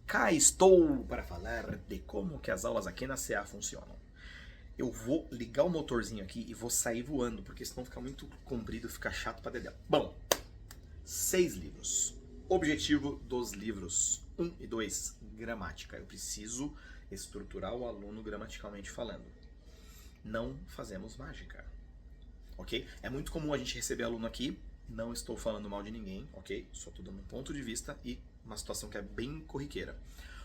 Cá estou para falar de como que as aulas aqui na CA funcionam. Eu vou ligar o motorzinho aqui e vou sair voando, porque senão fica muito comprido, fica chato pra dedéu. Bom, 6 livros. Objetivo dos livros 1 e 2, gramática. Eu preciso estruturar o aluno gramaticalmente falando. Não fazemos mágica, ok? É muito comum a gente receber aluno aqui, não estou falando mal de ninguém, ok? Só estou dando um ponto de vista e uma situação que é bem corriqueira.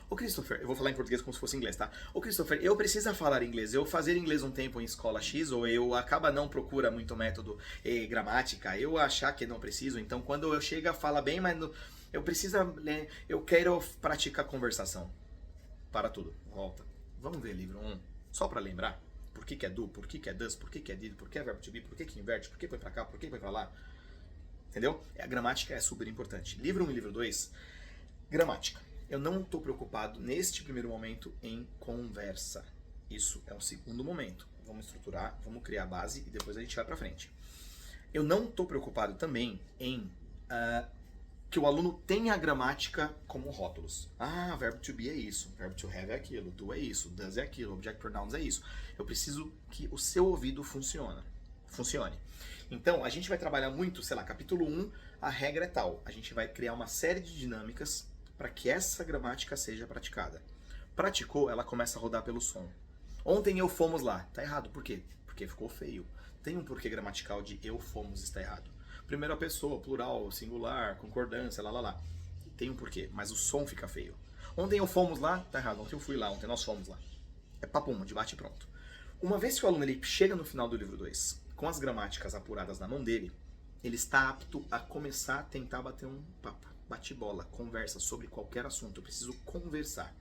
Ô Christopher, eu vou falar em português como se fosse inglês, tá? Ô Christopher, eu preciso falar inglês, eu fazer inglês um tempo em escola X, ou eu acaba não procura muito método e gramática, eu achar que não preciso, então quando eu chego fala bem, mas eu preciso, né, eu quero praticar conversação. Para tudo, volta. Vamos ver livro 1, só para lembrar. Por que é do, por que é does, por que é did, por que é verbo to be, por que inverte, por que foi pra cá, por que foi pra lá. Entendeu? A gramática é super importante. Livro 1 e livro 2, gramática. Eu não estou preocupado neste primeiro momento em conversa. Isso é um segundo momento. Vamos estruturar, vamos criar a base e depois a gente vai para frente. Eu não estou preocupado também em que o aluno tenha a gramática como rótulos. Ah, verbo to be é isso, verbo to have é aquilo, do é isso, does é aquilo, object pronouns é isso. Eu preciso que o seu ouvido funcione. Então, a gente vai trabalhar muito, sei lá, capítulo 1, a regra é tal. A gente vai criar uma série de dinâmicas para que essa gramática seja praticada. Praticou, ela começa a rodar pelo som. Ontem eu fomos lá. Tá errado. Por quê? Porque ficou feio. Tem um porquê gramatical de eu fomos está errado. Primeira pessoa, plural, singular, concordância, lá. Tem um porquê, mas o som fica feio. Ontem eu fomos lá, tá errado. Ontem eu fui lá, ontem nós fomos lá. É papum, de bate e pronto. Uma vez que o aluno ele chega no final do livro 2, com as gramáticas apuradas na mão dele, ele está apto a começar a tentar bater um papo. Bate-bola, conversa sobre qualquer assunto. Eu preciso conversar.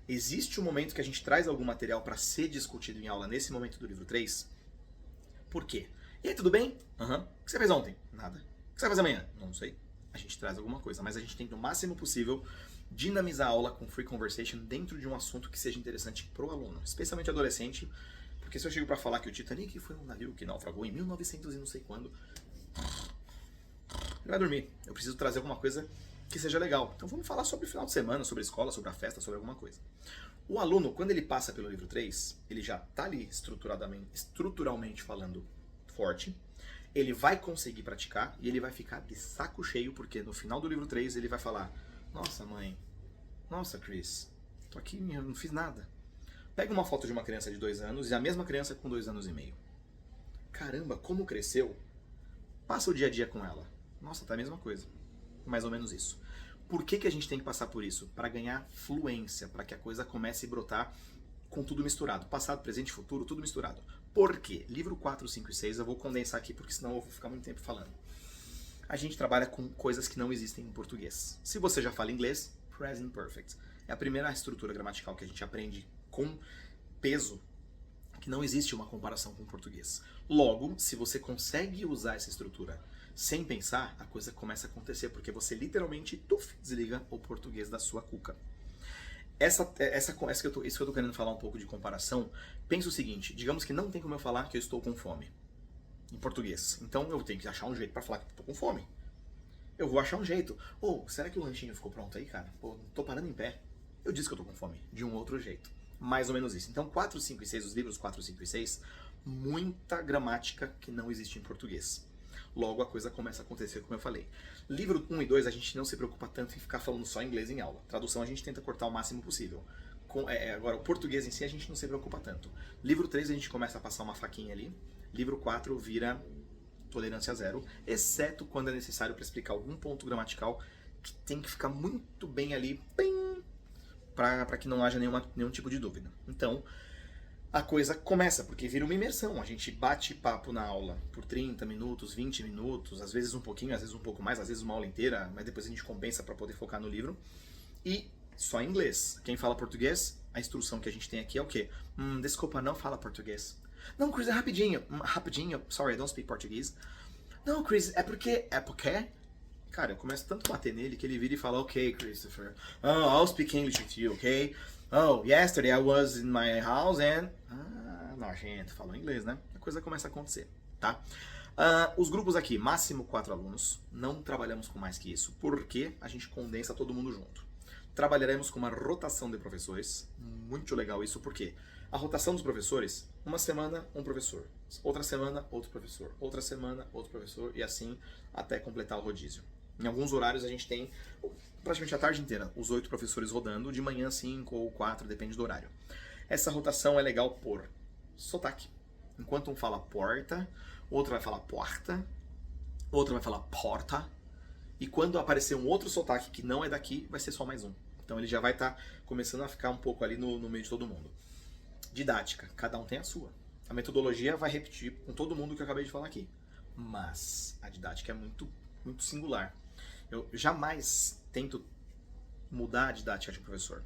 Existe um momento que a gente traz algum material para ser discutido em aula nesse momento do livro 3. Por quê? E aí, tudo bem? Aham. O que você fez ontem? Nada. O que você vai fazer amanhã? Não sei. A gente traz alguma coisa, mas a gente tenta o máximo possível dinamizar a aula com free conversation dentro de um assunto que seja interessante pro aluno, especialmente adolescente, porque se eu chego para falar que o Titanic foi um navio que naufragou em 1900 e não sei quando, ele vai dormir. Eu preciso trazer alguma coisa que seja legal. Então vamos falar sobre o final de semana, sobre a escola, sobre a festa, sobre alguma coisa. O aluno, quando ele passa pelo livro 3, ele já está ali estruturalmente falando forte, ele vai conseguir praticar e ele vai ficar de saco cheio, porque no final do livro 3 ele vai falar: nossa mãe, nossa Chris, tô aqui, eu não fiz nada. Pega uma foto de uma criança de 2 anos e a mesma criança com 2 anos e meio. Caramba, como cresceu? Passa o dia a dia com ela. Nossa, tá a mesma coisa. Mais ou menos isso. Por que a gente tem que passar por isso? Para ganhar fluência, para que a coisa comece a brotar com tudo misturado. Passado, presente e futuro, tudo misturado. Por quê? Livro 4, 5 e 6 eu vou condensar aqui, porque senão eu vou ficar muito tempo falando. A gente trabalha com coisas que não existem em português. Se você já fala inglês, present perfect. É a primeira estrutura gramatical que a gente aprende com peso, que não existe uma comparação com o português. Logo, se você consegue usar essa estrutura sem pensar, a coisa começa a acontecer, porque você literalmente desliga o português da sua cuca. Isso que eu tô querendo falar um pouco de comparação. Pensa o seguinte: digamos que não tem como eu falar que eu estou com fome em português. Então eu tenho que achar um jeito para falar que eu tô com fome. Eu vou achar um jeito. Será que o lanchinho ficou pronto aí, cara? Não tô parando em pé. Eu disse que eu tô com fome, de um outro jeito. Mais ou menos isso. Então 4, 5 e 6, os livros 4, 5 e 6, muita gramática que não existe em português. Logo a coisa começa a acontecer, como eu falei. Livro 1 e 2 a gente não se preocupa tanto em ficar falando só inglês em aula. Tradução a gente tenta cortar o máximo possível. Agora, o português em si a gente não se preocupa tanto. Livro 3 a gente começa a passar uma faquinha ali. Livro 4 vira tolerância zero, exceto quando é necessário para explicar algum ponto gramatical que tem que ficar muito bem ali, para que não haja nenhum tipo de dúvida. Então, a coisa começa, porque vira uma imersão. A gente bate papo na aula por 30 minutos, 20 minutos, às vezes um pouquinho, às vezes um pouco mais, às vezes uma aula inteira, mas depois a gente compensa para poder focar no livro. E só em inglês. Quem fala português, a instrução que a gente tem aqui é o quê? Desculpa, não fala português. Não, Chris, é rapidinho. Rapidinho. Sorry, I don't speak Portuguese. Não, Chris, é porque... É porque... Cara, eu começo tanto a bater nele que ele vira e fala: ok, Christopher, I'll speak English with you, ok? Yesterday I was in my house and... nojento, falou inglês, né? A coisa começa a acontecer, tá? Os grupos aqui, máximo 4 alunos. Não trabalhamos com mais que isso, porque a gente condensa todo mundo junto. Trabalharemos com uma rotação de professores. Muito legal isso, porque a rotação dos professores, uma semana um professor, outra semana outro professor, outra semana outro professor, e assim até completar o rodízio. Em alguns horários a gente tem praticamente a tarde inteira os 8 professores rodando, de manhã 5 ou 4, depende do horário. Essa rotação é legal por sotaque. Enquanto um fala porta, outro vai falar porta, outro vai falar porta, e quando aparecer um outro sotaque que não é daqui, vai ser só mais um. Então ele já vai estar começando a ficar um pouco ali no meio de todo mundo. Didática, cada um tem a sua. A metodologia vai repetir com todo mundo que eu acabei de falar aqui. Mas a didática é muito, muito singular. Eu jamais tento mudar a didática de um professor.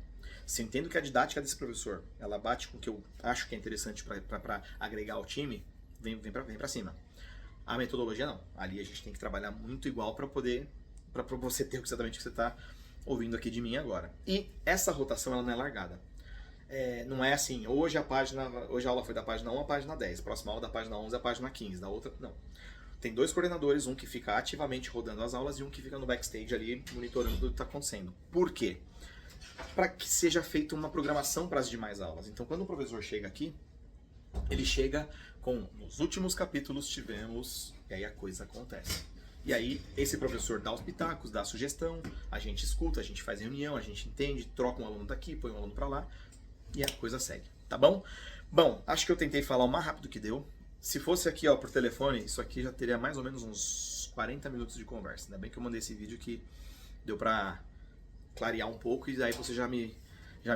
Se eu entendo que a didática desse professor, ela bate com o que eu acho que é interessante para agregar ao time, vem pra cima. A metodologia não. Ali a gente tem que trabalhar muito igual para você ter exatamente o que você está ouvindo aqui de mim agora. E essa rotação ela não é largada. Não é assim, hoje a aula foi da página 1 à página 10, próxima aula da página 11 à página 15, da outra, não. Tem 2 coordenadores, um que fica ativamente rodando as aulas e um que fica no backstage ali monitorando tudo que está acontecendo. Por quê? Para que seja feita uma programação para as demais aulas. Então, quando o professor chega aqui, ele chega com, nos últimos capítulos tivemos, e aí a coisa acontece. E aí, esse professor dá os pitacos, dá a sugestão, a gente escuta, a gente faz reunião, a gente entende, troca um aluno daqui, põe um aluno para lá, e a coisa segue, tá bom? Bom, acho que eu tentei falar o mais rápido que deu. Se fosse aqui, ó, por telefone, isso aqui já teria mais ou menos uns 40 minutos de conversa. Ainda bem que eu mandei esse vídeo que deu pra clarear um pouco, e aí você já me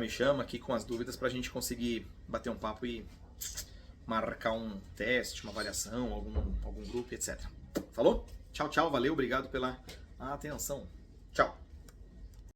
chama aqui com as dúvidas pra gente conseguir bater um papo e marcar um teste, uma avaliação, algum grupo, etc. Falou? Tchau, tchau, valeu, obrigado pela atenção. Tchau.